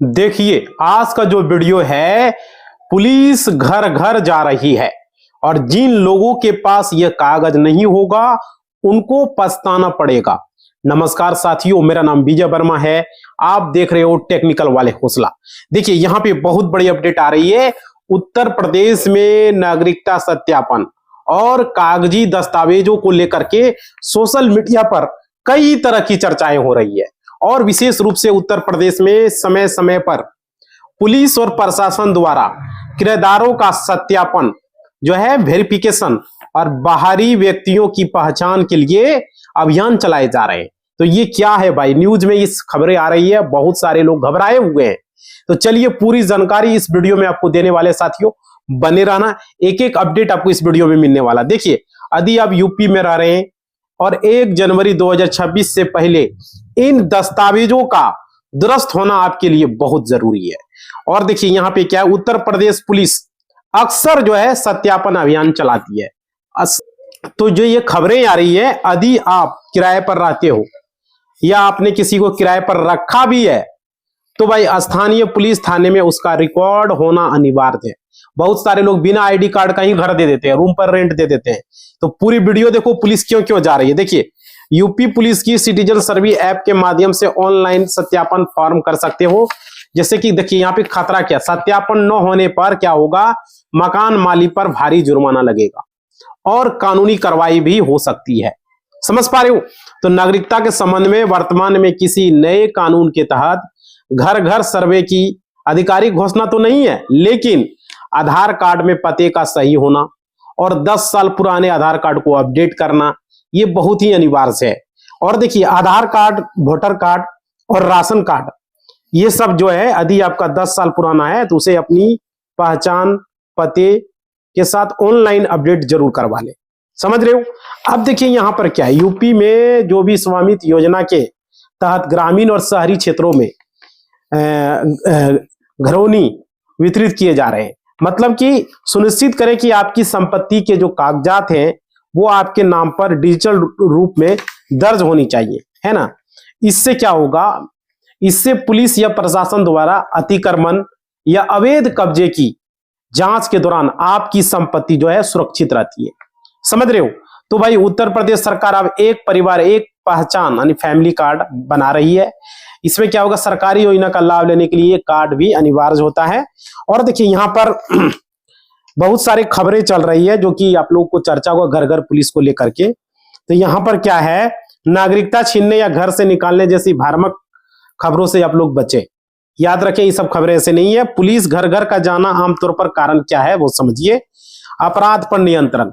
देखिए, आज का जो वीडियो है, पुलिस घर घर जा रही है और जिन लोगों के पास यह कागज नहीं होगा उनको पछताना पड़ेगा। नमस्कार साथियों, मेरा नाम विजय वर्मा है। आप देख रहे हो टेक्निकल वाले हौसला। देखिए, यहां पे बहुत बड़ी अपडेट आ रही है। उत्तर प्रदेश में नागरिकता सत्यापन और कागजी दस्तावेजों को लेकर के सोशल मीडिया पर कई तरह की चर्चाएं हो रही है और विशेष रूप से उत्तर प्रदेश में समय समय पर पुलिस और प्रशासन द्वारा किराएदारों का सत्यापन जो है, वेरिफिकेशन और बाहरी व्यक्तियों की पहचान के लिए अभियान चलाए जा रहे हैं। तो ये क्या है भाई, न्यूज में इस खबरें आ रही है, बहुत सारे लोग घबराए हुए हैं। तो चलिए पूरी जानकारी इस वीडियो में आपको देने वाले साथियों, बने रहना। एक एक अपडेट आपको इस वीडियो में मिलने वाला। देखिए, यदि आप यूपी में रह रहे हैं और 1 जनवरी 2026 से पहले इन दस्तावेजों का दुरुस्त होना आपके लिए बहुत जरूरी है। और देखिए यहाँ पे क्या है, उत्तर प्रदेश पुलिस अक्सर जो है सत्यापन अभियान चलाती है। तो जो ये खबरें आ रही है, यदि आप किराए पर रहते हो या आपने किसी को किराए पर रखा भी है तो भाई स्थानीय पुलिस थाने में उसका रिकॉर्ड होना अनिवार्य है। बहुत सारे लोग बिना आईडी कार्ड का ही घर दे देते हैं, रूम पर रेंट दे देते हैं। तो पूरी वीडियो देखो, पुलिस क्यों क्यों जा रही है। देखिए, यूपी पुलिस की सिटीजन सर्वे ऐप के माध्यम से ऑनलाइन सत्यापन फॉर्म कर सकते हो। जैसे कि देखिए यहाँ पे खतरा क्या, सत्यापन न होने पर क्या होगा, मकान मालिक पर भारी जुर्माना लगेगा और कानूनी कार्रवाई भी हो सकती है। समझ पा रहे हो। तो नागरिकता के संबंध में वर्तमान में किसी नए कानून के तहत घर घर सर्वे की आधिकारिक घोषणा तो नहीं है, लेकिन आधार कार्ड में पते का सही होना और 10 साल पुराने आधार कार्ड को अपडेट करना ये बहुत ही अनिवार्य है। और देखिए, आधार कार्ड, वोटर कार्ड और राशन कार्ड ये सब जो है, यदि आपका 10 साल पुराना है तो उसे अपनी पहचान पते के साथ ऑनलाइन अपडेट जरूर करवा ले। समझ रहे हो। अब देखिए यहाँ पर क्या है, यूपी में जो भी स्वामित्व योजना के तहत ग्रामीण और शहरी क्षेत्रों में घरौनी वितरित किए जा रहे हैं। मतलब कि सुनिश्चित करें कि आपकी संपत्ति के जो कागजात हैं वो आपके नाम पर डिजिटल रूप में दर्ज होनी चाहिए, है ना। इससे क्या होगा, इससे पुलिस या प्रशासन द्वारा अतिक्रमण या अवैध कब्जे की जांच के दौरान आपकी संपत्ति जो है सुरक्षित रहती है। समझ रहे हो। तो भाई उत्तर प्रदेश सरकार अब एक परिवार एक पहचान यानी फैमिली कार्ड बना रही है। इसमें क्या होगा, सरकारी योजना का लाभ लेने के लिए कार्ड भी अनिवार्य होता है। और देखिए यहाँ पर बहुत सारी खबरें चल रही है जो कि आप लोग को चर्चा होगा घर घर पुलिस को लेकर के। तो यहाँ पर क्या है, नागरिकता छीनने या घर से निकालने जैसी भ्रामक खबरों से आप लोग बचे। याद रखें, ये सब खबरें ऐसे नहीं है। पुलिस घर घर का जाना आमतौर पर कारण क्या है वो समझिए। अपराध पर नियंत्रण,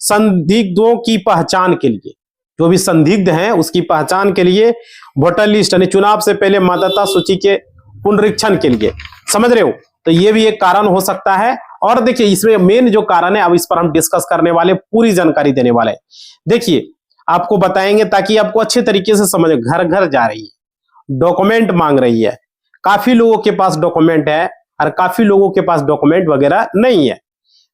संदिग्धों की पहचान के लिए, जो भी संदिग्ध हैं उसकी पहचान के लिए, वोटर लिस्ट यानी चुनाव से पहले मतदाता सूची के पुनरीक्षण के लिए। समझ रहे हो। तो ये भी एक कारण हो सकता है। और देखिए, इसमें मेन जो कारण है, अब इस पर हम डिस्कस करने वाले, पूरी जानकारी देने वाले। देखिए, आपको बताएंगे ताकि आपको अच्छे तरीके से समझे। घर घर जा रही है, डॉक्यूमेंट मांग रही है। काफी लोगों के पास डॉक्यूमेंट है और काफी लोगों के पास डॉक्यूमेंट वगैरह नहीं है।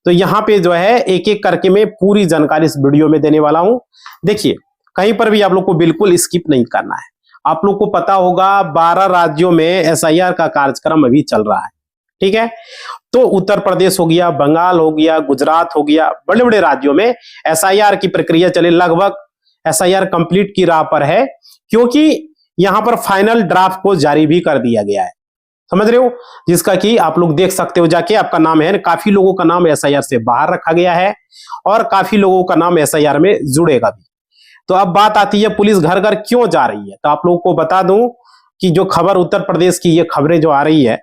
तो यहाँ पे जो है एक एक करके मैं पूरी जानकारी इस वीडियो में देने वाला हूं। देखिए, कहीं पर भी आप लोग को बिल्कुल स्किप नहीं करना है। आप लोग को पता होगा 12 राज्यों में एसआईआर का कार्यक्रम अभी चल रहा है। ठीक है। तो उत्तर प्रदेश हो गया, बंगाल हो गया, गुजरात हो गया, बड़े बड़े राज्यों में एसआईआर की प्रक्रिया चले। लगभग एसआईआर कंप्लीट की राह पर है, क्योंकि यहां पर फाइनल ड्राफ्ट को जारी भी कर दिया गया है। समझ रहे हो। जिसका कि आप लोग देख सकते हो जाके, आपका नाम है, काफी लोगों का नाम एसआईआर से बाहर रखा गया है और काफी लोगों का नाम एसआईआर में जुड़ेगा भी। तो अब बात आती है पुलिस घर घर क्यों जा रही है। तो आप लोगों को बता दूं कि जो खबर उत्तर प्रदेश की, ये खबरें जो आ रही है,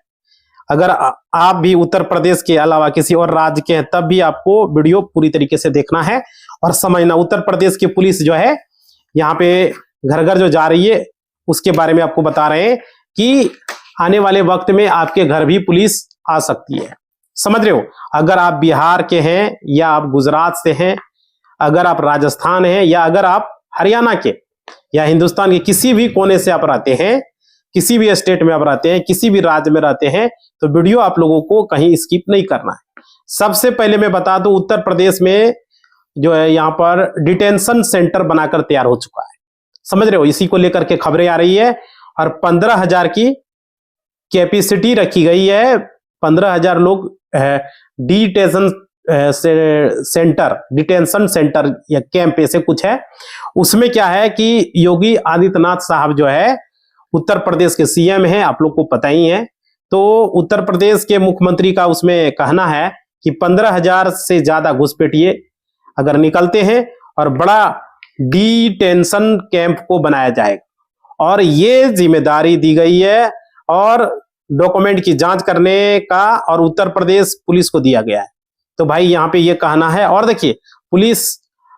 अगर आप भी उत्तर प्रदेश के अलावा किसी और राज्य के हैं तब भी आपको वीडियो पूरी तरीके से देखना है और समझना। उत्तर प्रदेश की पुलिस जो है यहाँ पे घर घर जो जा रही है उसके बारे में आपको बता रहे हैं कि आने वाले वक्त में आपके घर भी पुलिस आ सकती है। समझ रहे हो। अगर आप बिहार के हैं या आप गुजरात से हैं, अगर आप राजस्थान हैं या अगर आप हरियाणा के या हिंदुस्तान के किसी भी कोने से आप रहते हैं, किसी भी स्टेट में आप रहते हैं, किसी भी राज्य में रहते हैं, तो वीडियो आप लोगों को कहीं स्किप नहीं करना है। सबसे पहले मैं बता दूं, उत्तर प्रदेश में जो है यहाँ पर डिटेंशन सेंटर बनाकर तैयार हो चुका है। समझ रहे हो। इसी को लेकर के खबरें आ रही है और 15,000 की कैपेसिटी रखी गई है 15,000 लोग डिटेंशन सेंटर या कैंप ऐसे कुछ है। उसमें क्या है कि योगी आदित्यनाथ साहब जो है उत्तर प्रदेश के सीएम हैं, आप लोग को पता ही है। तो उत्तर प्रदेश के मुख्यमंत्री का उसमें कहना है कि 15,000 से ज्यादा घुसपैठिए अगर निकलते हैं और बड़ा डिटेंशन कैंप को बनाया जाएगा और ये जिम्मेदारी दी गई है और डॉक्यूमेंट की जांच करने का और उत्तर प्रदेश पुलिस को दिया गया है। तो भाई यहाँ पे ये कहना है। और देखिए पुलिस,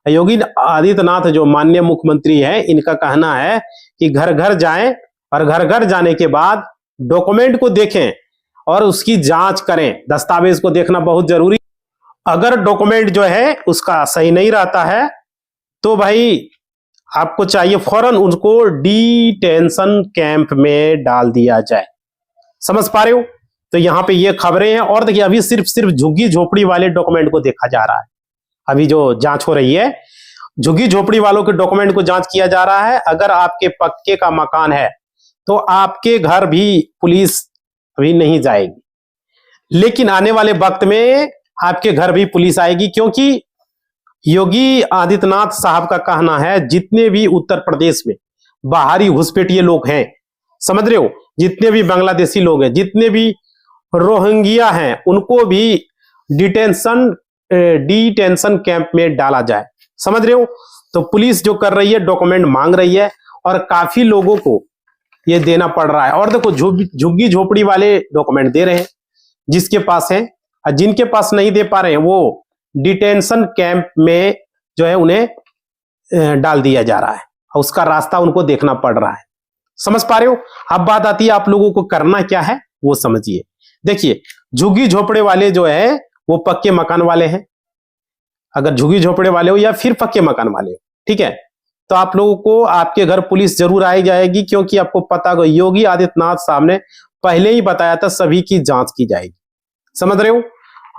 योगी आदित्यनाथ जो माननीय मुख्यमंत्री है, इनका कहना है कि घर घर जाएं और घर घर जाने के बाद डॉक्यूमेंट को देखें और उसकी जांच करें। दस्तावेज को देखना बहुत जरूरी। अगर डॉक्यूमेंट जो है उसका सही नहीं रहता है तो भाई आपको चाहिए फौरन उनको डिटेंशन कैंप में डाल दिया जाए। समझ पा रहे हो? तो यहाँ पे ये खबरें हैं। और देखिए अभी सिर्फ झुग्गी झोपड़ी वाले डॉक्यूमेंट को देखा जा रहा है। अभी जो जांच हो रही है झुग्गी झोपड़ी वालों के डॉक्यूमेंट को जांच किया जा रहा है। अगर आपके पक्के का मकान है तो आपके घर भी पुलिस अभी नहीं जाएगी, लेकिन आने वाले वक्त में आपके घर भी पुलिस आएगी, क्योंकि योगी आदित्यनाथ साहब का कहना है जितने भी उत्तर प्रदेश में बाहरी घुसपैठिए लोग हैं, समझ रहे हो, जितने भी बांग्लादेशी लोग हैं, जितने भी रोहिंग्या हैं, उनको भी डिटेंशन कैंप में डाला जाए। समझ रहे हो? तो पुलिस जो कर रही है डॉक्यूमेंट मांग रही है और काफी लोगों को ये देना पड़ रहा है। और देखो झुग्गी झोपड़ी वाले डॉक्यूमेंट दे रहे हैं जिसके पास है, और जिनके पास नहीं दे पा रहे हैं वो डिटेंशन कैंप में जो है उन्हें डाल दिया जा रहा है और उसका रास्ता उनको देखना पड़ रहा है। समझ पा रहे हो? अब बात आती है आप लोगों को करना क्या है वो समझिए। देखिए झुग्गी झोपड़े वाले जो है वो पक्के मकान वाले हैं। अगर झुग्गी झोपड़े वाले हो या फिर पक्के मकान वाले हो, ठीक है, तो आप लोगों को आपके घर पुलिस जरूर आई जाएगी, क्योंकि आपको पता है योगी आदित्यनाथ साहब ने पहले ही बताया था सभी की जांच की जाएगी। समझ रहे हो?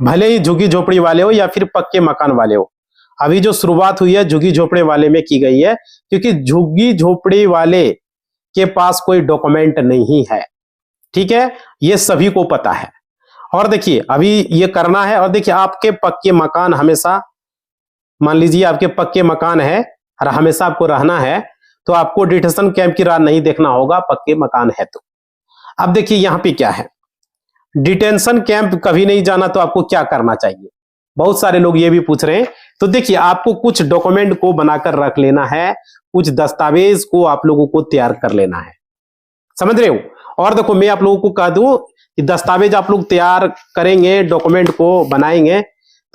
भले ही झुग्गी झोपड़ी वाले हो या फिर पक्के मकान वाले हो। अभी जो शुरुआत हुई है झुग्गी झोपड़े वाले में की गई है, क्योंकि झुग्गी झोपड़ी वाले के पास कोई डॉक्यूमेंट नहीं है। ठीक है, ये सभी को पता है। और देखिए अभी ये करना है। और देखिए आपके पक्के मकान हमेशा, मान लीजिए आपके पक्के मकान है और हमेशा आपको रहना है, तो आपको डिटेंशन कैंप की राह नहीं देखना होगा, पक्के मकान है तो। अब देखिए यहाँ पे क्या है, डिटेंशन कैंप कभी नहीं जाना तो आपको क्या करना चाहिए, बहुत सारे लोग ये भी पूछ रहे हैं। तो देखिए आपको कुछ डॉक्यूमेंट को बनाकर रख लेना है, कुछ दस्तावेज को आप लोगों को तैयार कर लेना है। समझ रहे हो? और देखो मैं आप लोगों को कह दूं कि दस्तावेज आप लोग तैयार करेंगे, डॉक्यूमेंट को बनाएंगे,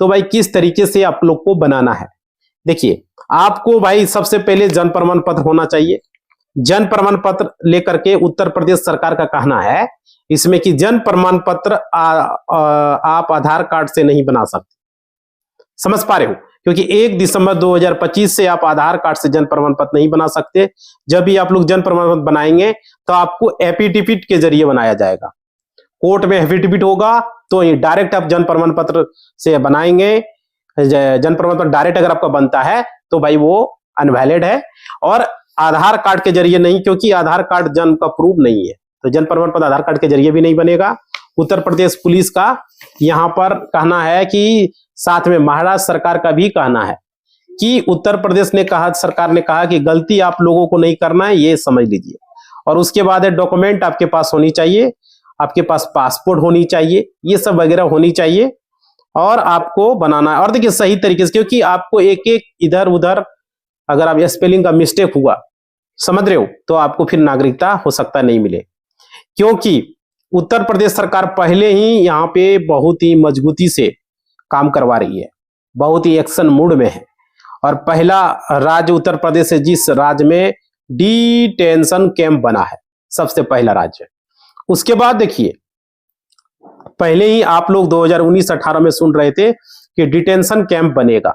तो भाई किस तरीके से आप लोग को बनाना है। देखिए आपको भाई सबसे पहले जन्म प्रमाण पत्र होना चाहिए। जन्म प्रमाण पत्र लेकर के उत्तर प्रदेश सरकार का कहना है इसमें कि जन्म प्रमाण पत्र आप आधार कार्ड से नहीं बना सकते। समझ पा रहे हो? क्योंकि 1 दिसंबर 2025 से आप आधार कार्ड से जन्म प्रमाण पत्र नहीं बना सकते। जब भी आप लोग जन्म प्रमाण पत्र बनाएंगे तो आपको एफिडेविट के जरिए बनाया जाएगा। कोर्ट में एफिडेविट होगा तो ये डायरेक्ट आप जन्म प्रमाण पत्र से बनाएंगे। जन्म प्रमाण पत्र डायरेक्ट अगर आपका बनता है तो भाई वो अनवैलिड है, और आधार कार्ड के जरिए नहीं, क्योंकि आधार कार्ड जन्म का प्रूफ नहीं है, तो जन्म प्रमाण पत्र आधार कार्ड के जरिए भी नहीं बनेगा। उत्तर प्रदेश पुलिस का यहां पर कहना है कि साथ में महाराष्ट्र सरकार का भी कहना है कि उत्तर प्रदेश ने कहा, सरकार ने कहा कि गलती आप लोगों को नहीं करना है, ये समझ लीजिए। और उसके बाद है डॉक्यूमेंट आपके पास होनी चाहिए, आपके पास पासपोर्ट होनी चाहिए, ये सब वगैरह होनी चाहिए और आपको बनाना है। और देखिए सही तरीके से, क्योंकि आपको एक एक इधर उधर अगर आप स्पेलिंग का मिस्टेक हुआ, समझ रहे हो, तो आपको फिर नागरिकता हो सकता नहीं मिले। क्योंकि उत्तर प्रदेश सरकार पहले ही यहाँ पे बहुत ही मजबूती से काम करवा रही है, बहुत ही एक्शन मूड में है, और पहला राज्य उत्तर प्रदेश है जिस राज्य में डिटेंशन कैंप बना है, सबसे पहला राज्य। उसके बाद देखिए पहले ही आप लोग 2019-18 में सुन रहे थे कि डिटेंशन कैंप बनेगा।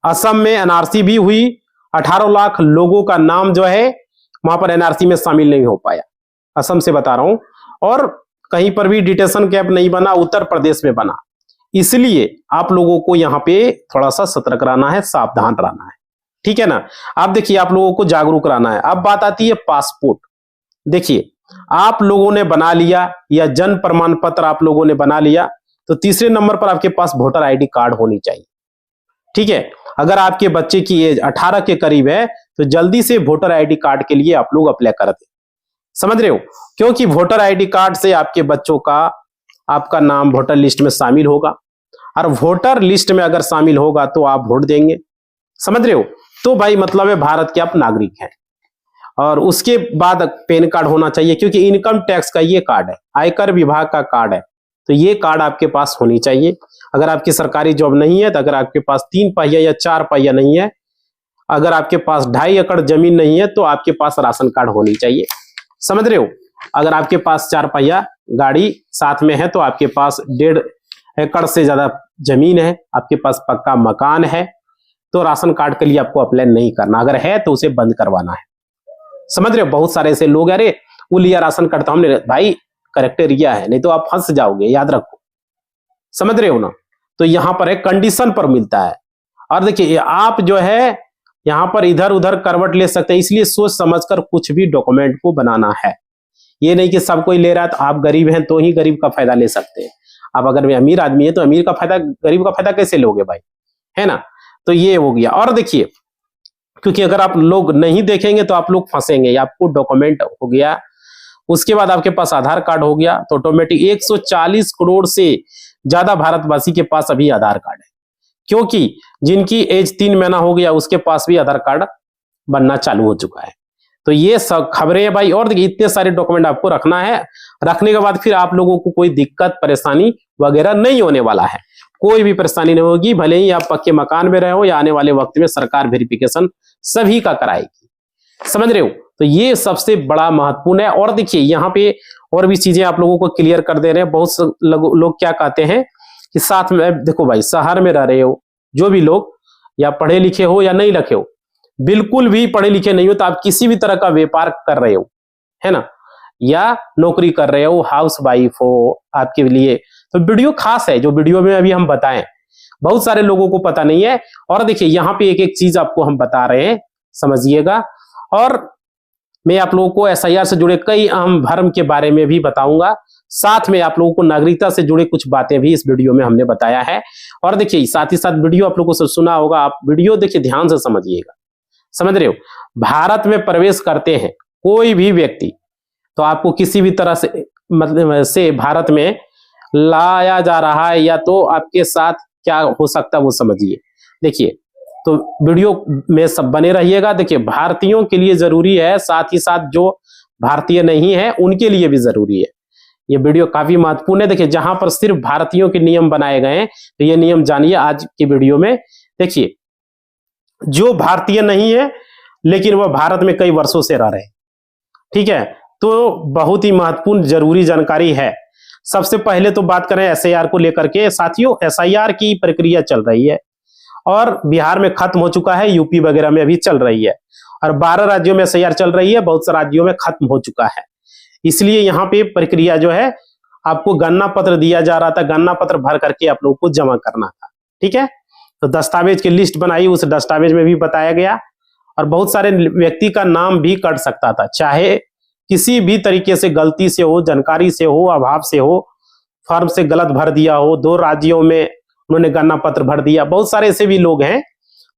असम में एनआरसी भी हुई, 18 लाख लोगों का नाम जो है वहां पर एनआरसी में शामिल नहीं हो पाया, असम से बता रहा हूं। और कहीं पर भी डिटेंशन कैंप नहीं बना, उत्तर प्रदेश में बना। इसलिए आप लोगों को यहाँ पे थोड़ा सा सतर्क रहना है, सावधान रहना है, ठीक है ना। अब देखिए आप लोगों को जागरूक रहना है। अब बात आती है पासपोर्ट। देखिए आप लोगों ने बना लिया या जन्म प्रमाण पत्र आप लोगों ने बना लिया, तो तीसरे नंबर पर आपके पास वोटर आईडी कार्ड होनी चाहिए। ठीक है, अगर आपके बच्चे की एज 18 के करीब है तो जल्दी से वोटर आईडी कार्ड के लिए आप लोग अप्लाई कर दें। समझ रहे हो, क्योंकि वोटर आईडी कार्ड से आपके बच्चों का आपका नाम वोटर लिस्ट में शामिल होगा, और वोटर लिस्ट में अगर शामिल होगा तो आप वोट देंगे। समझ रहे हो, तो भाई मतलब है भारत के आप नागरिक हैं। और उसके बाद पैन कार्ड होना चाहिए, क्योंकि इनकम टैक्स का ये कार्ड है, आयकर विभाग का कार्ड है, तो ये कार्ड आपके पास होनी चाहिए। अगर आपकी सरकारी जॉब नहीं है, तो अगर आपके पास 3 पहिया या 4 पहिया नहीं है, अगर आपके पास 2.5 एकड़ जमीन नहीं है, तो आपके पास राशन कार्ड होनी चाहिए। समझ रहे हो, अगर आपके पास 4 पहिया गाड़ी साथ में है, तो आपके पास 1.5 एकड़ से ज्यादा जमीन है, आपके पास पक्का मकान है, तो राशन कार्ड के लिए आपको अप्लाई नहीं करना। अगर है तो उसे बंद करवाना है। समझ रहे हो, बहुत सारे ऐसे लोग, अरे वो लिया राशन कार्ड, तो हमने, भाई क्राइटेरिया है, नहीं तो आप फंस जाओगे, याद रखो। समझ रहे हो ना, तो यहां पर एक कंडीशन पर मिलता है। और देखिए, आप जो है यहां पर इधर उधर करवट ले सकते हैं, इसलिए सोच समझकर कुछ भी डॉक्यूमेंट को बनाना है। ये नहीं कि सब कोई ले रहा है तो आप गरीब हैं तो ही गरीब का फायदा ले सकते हैं। आप अगर अमीर आदमी है तो अमीर का फायदा, गरीब का फायदा कैसे लोगे भाई, है ना। तो ये हो गया। और देखिए, क्योंकि अगर आप लोग नहीं देखेंगे तो आप लोग फंसेंगे। आपको डॉक्यूमेंट हो गया, उसके बाद आपके पास आधार कार्ड हो गया, तो ऑटोमेटिक 140 करोड़ से ज्यादा भारतवासी के पास अभी आधार कार्ड है, क्योंकि जिनकी एज 3 महीना हो गया उसके पास भी आधार कार्ड बनना चालू हो चुका है। तो ये सब खबरें हैं भाई। और देखिए, इतने सारे डॉक्यूमेंट आपको रखना है, रखने के बाद फिर आप लोगों को कोई दिक्कत परेशानी वगैरह नहीं होने वाला है, कोई भी परेशानी नहीं होगी। भले ही आप पक्के मकान में रहे हो या आने वाले वक्त में सरकार वेरिफिकेशन सभी का कराएगी। समझ रहे हो, तो ये सबसे बड़ा महत्वपूर्ण है। और देखिए, यहाँ पे और भी चीजें आप लोगों को क्लियर कर दे रहे हैं। बहुत से लोग क्या कहते हैं कि साथ में, देखो भाई, शहर में रह रहे हो जो भी लोग, या पढ़े लिखे हो या नहीं लिखे हो, बिल्कुल भी पढ़े लिखे नहीं हो तो आप किसी भी तरह का व्यापार कर रहे हो, है ना, या नौकरी कर रहे हो, हाउस वाइफ हो, आपके लिए तो वीडियो खास है, जो वीडियो में अभी हम बताएं, बहुत सारे लोगों को पता नहीं है। और देखिए, यहाँ पे एक एक चीज आपको हम बता रहे हैं, समझिएगा। और मैं आप लोगों को एसआईआर से जुड़े कई अहम भर्म के बारे में भी बताऊंगा, साथ में आप लोगों को नागरिकता से जुड़े कुछ बातें भी इस वीडियो में हमने बताया है। और देखिए, साथ ही साथ वीडियो आप लोगों को सुना होगा, आप वीडियो देखिए ध्यान से समझिएगा। समझ रहे हो, भारत में प्रवेश करते हैं कोई भी व्यक्ति, तो आपको किसी भी तरह से मतलब से भारत में लाया जा रहा है, या तो आपके साथ क्या हो सकता है वो समझिए। देखिए, तो वीडियो में सब बने रहिएगा। देखिए, भारतीयों के लिए जरूरी है, साथ ही साथ जो भारतीय नहीं है उनके लिए भी जरूरी है। ये वीडियो काफी महत्वपूर्ण है। देखिए, जहां पर सिर्फ भारतीयों के नियम बनाए गए हैं, तो ये नियम जानिए आज की वीडियो में। देखिए, जो भारतीय नहीं है लेकिन वह भारत में कई वर्षों से रह रहे हैं, ठीक है, तो बहुत ही महत्वपूर्ण जरूरी जानकारी है। सबसे पहले तो बात करें एसआईआर को लेकर के। साथियों, एसआईआर की प्रक्रिया चल रही है और बिहार में खत्म हो चुका है, यूपी वगैरह में भी चल रही है, और 12 राज्यों में एसआईआर चल रही है, बहुत से राज्यों में खत्म हो चुका है। इसलिए यहाँ पे प्रक्रिया जो है, आपको गणना पत्र दिया जा रहा था, गणना पत्र भर करके आप लोगों को जमा करना था। ठीक है, तो दस्तावेज की लिस्ट बनाई, उस दस्तावेज में भी बताया गया। और बहुत सारे व्यक्ति का नाम भी कट सकता था, चाहे किसी भी तरीके से गलती से हो, जानकारी से हो, अभाव से हो, फॉर्म से गलत भर दिया हो, 2 राज्यों में उन्होंने गणना पत्र भर दिया, बहुत सारे ऐसे भी लोग हैं।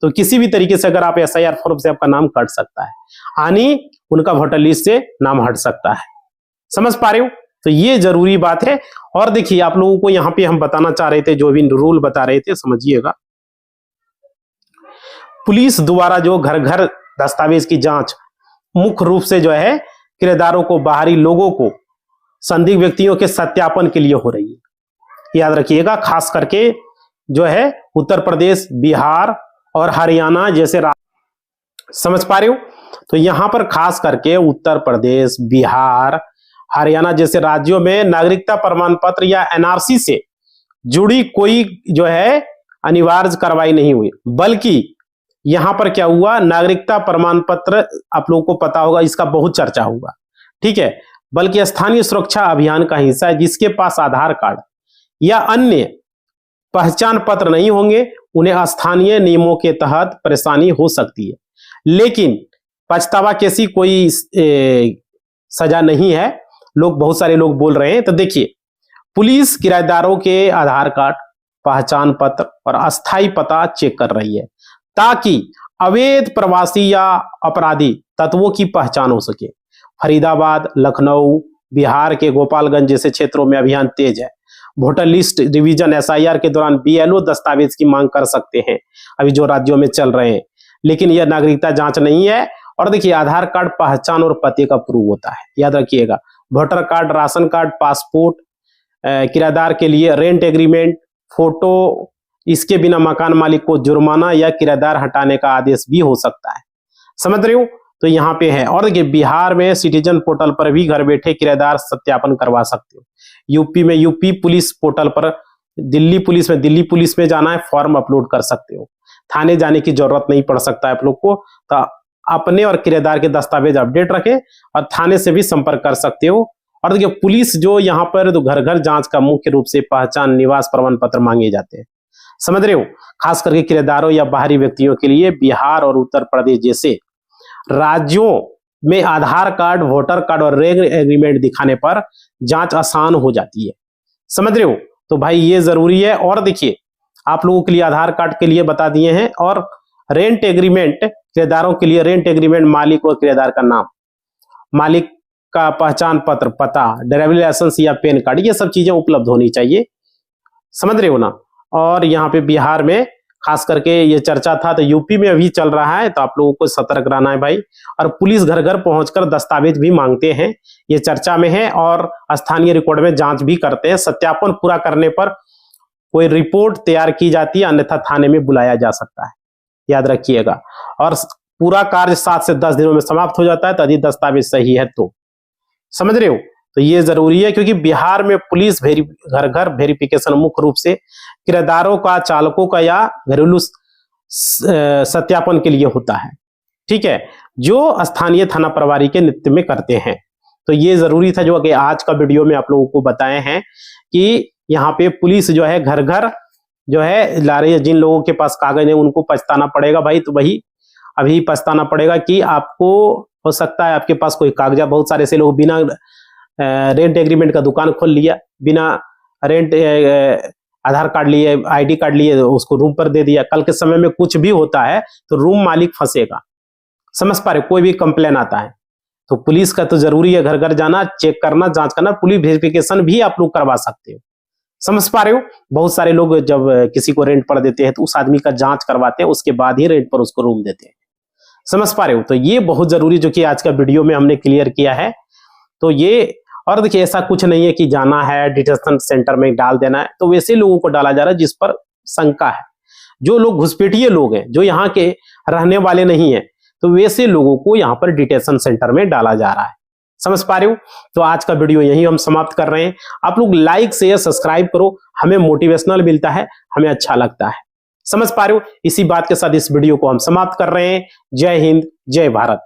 तो किसी भी तरीके से अगर आप एसआईआर फॉर्म से आपका नाम कट सकता है, यानी उनका वोटर लिस्ट से नाम हट सकता है। समझ पा रहे हो, तो ये जरूरी बात है। और देखिए, आप लोगों को यहाँ पे हम बताना चाह रहे थे, जो भी रूल बता रहे थे, समझिएगा। पुलिस द्वारा जो घर घर दस्तावेज की जांच मुख्य रूप से जो है किराएदारों को, बाहरी लोगों को, संदिग्ध व्यक्तियों के सत्यापन के लिए हो रही है। याद रखिएगा, खास करके जो है उत्तर प्रदेश, बिहार और हरियाणा जैसे समझ पा रहे हो, तो यहां पर खास करके उत्तर प्रदेश, बिहार, हरियाणा जैसे राज्यों में नागरिकता प्रमाण पत्र या एनआरसी से जुड़ी कोई जो है अनिवार्य कार्रवाई नहीं हुई, बल्कि यहां पर क्या हुआ, नागरिकता प्रमाण पत्र आप लोगों को पता होगा, इसका बहुत चर्चा हुआ, ठीक है, बल्कि स्थानीय सुरक्षा अभियान का हिस्सा है। जिसके पास आधार कार्ड या अन्य पहचान पत्र नहीं होंगे, उन्हें स्थानीय नियमों के तहत परेशानी हो सकती है, लेकिन पछतावा कैसी कोई सजा नहीं है। लोग, बहुत सारे लोग बोल रहे हैं। तो देखिए, पुलिस किराएदारों के आधार कार्ड, पहचान पत्र और अस्थायी पता चेक कर रही है ताकि अवैध प्रवासी या अपराधी तत्वों की पहचान हो सके। फरीदाबाद, लखनऊ, बिहार के गोपालगंज जैसे क्षेत्रों में अभियान तेज है। वोटर लिस्ट रिवीजन एसआईआर के दौरान बीएलओ दस्तावेज की मांग कर सकते हैं, अभी जो राज्यों में चल रहे हैं, लेकिन यह नागरिकता जांच नहीं है। और देखिए, आधार कार्ड पहचान और पते का प्रूफ होता है, याद रखिएगा। Voter card, ration card, passport, किराएदार के लिए रेंट एग्रीमेंट, फोटो, इसके बिना मकान मालिक को जुर्माना या किराएदार हटाने का आदेश भी हो सकता है। समझ रहे हो? तो यहाँ पे है। और देखिए, बिहार में सिटीजन पोर्टल पर भी घर बैठे किराएदार सत्यापन करवा सकते हो। यूपी में यूपी पुलिस पोर्टल पर, दिल्ली पुलिस में जाना है, फॉर्म अपलोड कर सकते हो। थाने जाने की जरूरत नहीं पड़ सकता है आप लोग को। तो अपने और किराएदार के दस्तावेज अपडेट रखें और थाने से भी संपर्क कर सकते हो। और देखिए, पुलिस जो यहाँ पर तो घर घर जांच का मुख्य रूप से पहचान, निवास प्रमाण पत्र मांगे जाते हैं। समझ रहे हो? खास करके किराएदारों या बाहरी व्यक्तियों के लिए बिहार और उत्तर प्रदेश जैसे राज्यों में आधार कार्ड, वोटर कार्ड और रेंट एग्रीमेंट दिखाने पर जांच आसान हो जाती है। समझ रहे हो? तो भाई ये जरूरी है। और देखिए, आप लोगों के लिए आधार कार्ड के लिए बता दिए हैं। और रेंट एग्रीमेंट, किराएदारों के लिए रेंट एग्रीमेंट, मालिक और किराएदार का नाम, मालिक का पहचान पत्र, पता, ड्राइविंग लाइसेंस या पैन कार्ड, ये सब चीजें उपलब्ध होनी चाहिए। समझ रहे हो ना? और यहाँ पे बिहार में खास करके ये चर्चा था, तो यूपी में अभी चल रहा है, तो आप लोगों को सतर्क रहना है भाई। और पुलिस घर घर पहुंचकर दस्तावेज भी मांगते हैं, ये चर्चा में है। और स्थानीय रिकॉर्ड में जांच भी करते हैं। सत्यापन पूरा करने पर कोई रिपोर्ट तैयार की जाती है, अन्यथा थाने में बुलाया जा सकता है, याद रखिएगा। और पूरा कार्य 7 से 10 दिनों में समाप्त हो जाता है, यदि दस्तावेज सही है तो। समझ रहे हो? तो ये जरूरी है, क्योंकि बिहार में पुलिस घर घर वेरिफिकेशन मुख्य रूप से किराएदारों का, चालकों का या घरेलू सत्यापन के लिए होता है। ठीक है, जो स्थानीय थाना प्रभारी के नेतृत्व में करते हैं। तो ये जरूरी था जो कि आज का वीडियो में आप लोगों को बताए हैं कि यहाँ पे पुलिस जो है घर घर जो है ला रही है। जिन लोगों के पास कागज है उनको पछताना पड़ेगा भाई। तो वही अभी पछताना पड़ेगा कि आपको हो सकता है आपके पास कोई कागजात, बहुत सारे ऐसे लोग बिना रेंट एग्रीमेंट का दुकान खोल लिया, बिना रेंट आधार कार्ड लिए, आईडी कार्ड लिए, उसको रूम पर दे दिया। कल के समय में कुछ भी होता है तो रूम मालिक फंसेगा। समझ पा रहे? कोई भी कंप्लेन आता है तो पुलिस का तो जरूरी है घर घर जाना, चेक करना, जांच करना। पुलिस वेरिफिकेशन भी आप लोग करवा सकते हो। समझ पा रहे हो? बहुत सारे लोग जब किसी को रेंट पर देते हैं तो उस आदमी का जांच करवाते हैं, उसके बाद ही रेंट पर उसको रूम देते हैं। समझ पा रहे हो? तो ये बहुत जरूरी, जो कि आज का वीडियो में हमने क्लियर किया है। तो ये, और देखिए, ऐसा कुछ नहीं है कि जाना है डिटेंशन सेंटर में डाल देना है। तो वैसे लोगों को डाला जा रहा है जिस पर शंका है, जो लोग घुसपैठिए लोग हैं, जो यहाँ के रहने वाले नहीं है, तो वैसे लोगों को यहाँ पर डिटेंशन सेंटर में डाला जा रहा है। समझ पा रहे हो? तो आज का वीडियो यही हम समाप्त कर रहे हैं। आप लोग लाइक, शेयर, सब्सक्राइब करो, हमें मोटिवेशनल मिलता है, हमें अच्छा लगता है। समझ पा रहे हो? इसी बात के साथ इस वीडियो को हम समाप्त कर रहे हैं। जय हिंद, जय भारत।